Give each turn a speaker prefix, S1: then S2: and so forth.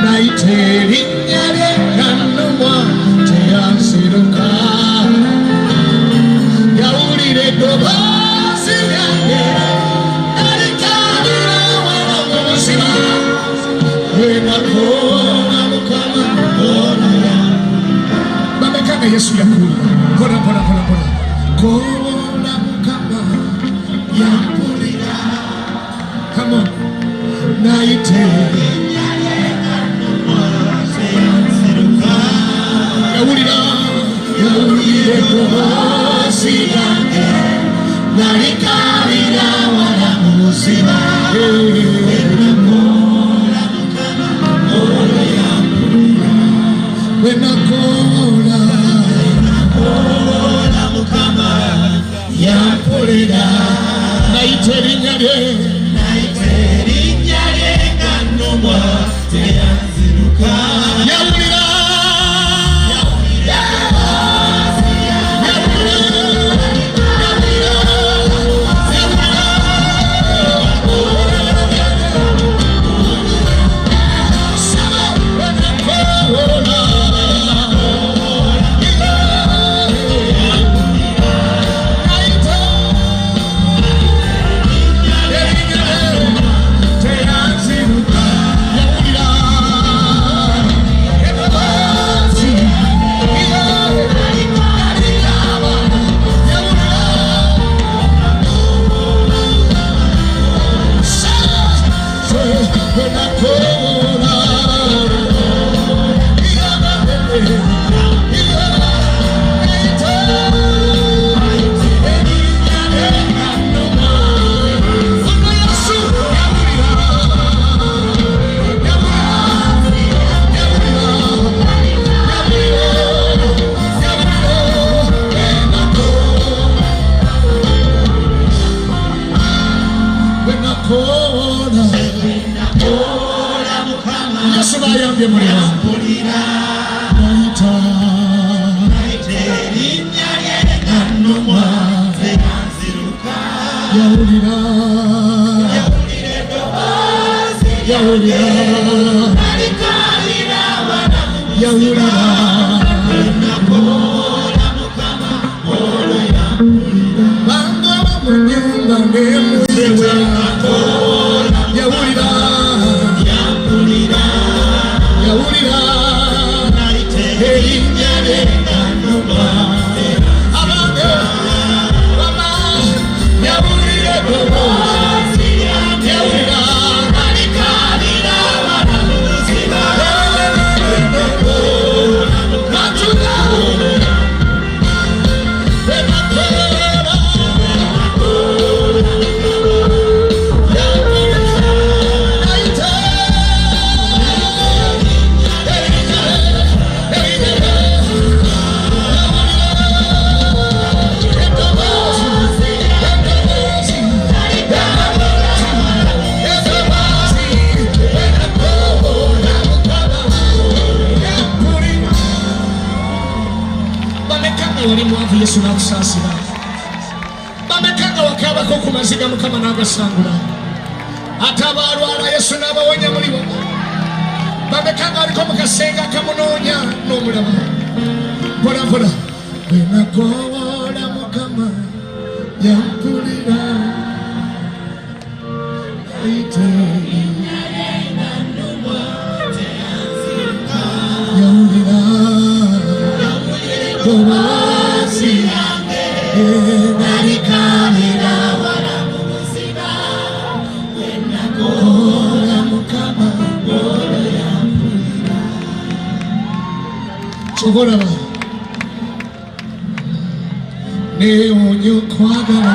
S1: naiteri nyale kanumwa teyansiruka yawulire eddoboozi lyange nalikanira wala mu buzima wenakoona Mukama onoya bamekanga Yesu yakuwulira kola kola Mukama yampulira. Come on. Naiteri yawulire eddoboozi lyange nalikanira wala mu buzima wenakola Mukama yampulira. Naiteri nyale nga nnumwa teyanziruka yawulira Yesu bayambye mulira naiteri nyale nga nnumwa teyanziruka yawulira nalikanira wala mu buzima wenakola Mukama onoya yampulira. Bangaba mu nnyumba ng'emuziwe yawulira naiteri nyale nga nnumwa abange bama yawulire eddoboozi lyange yawulira nalikanira wala mu buzima wali mwavu Yesu n'akusaasira. Bamekanga wakaabako ku maziga Mukama n'agasangula. Ate abalwala Yesu n'abawonya muli bo. Bamekanga aliko mu kasenga akamunoonya n'omulaba. Mpola wenakola Mukama yampulira. Naiteri nyale nga nnumwa teyanziruka yawulira eddoboozi lyange nalikanira wala mu buzima wenakola Mukama onoya yampulira. Kyobalaba neewunya okwagala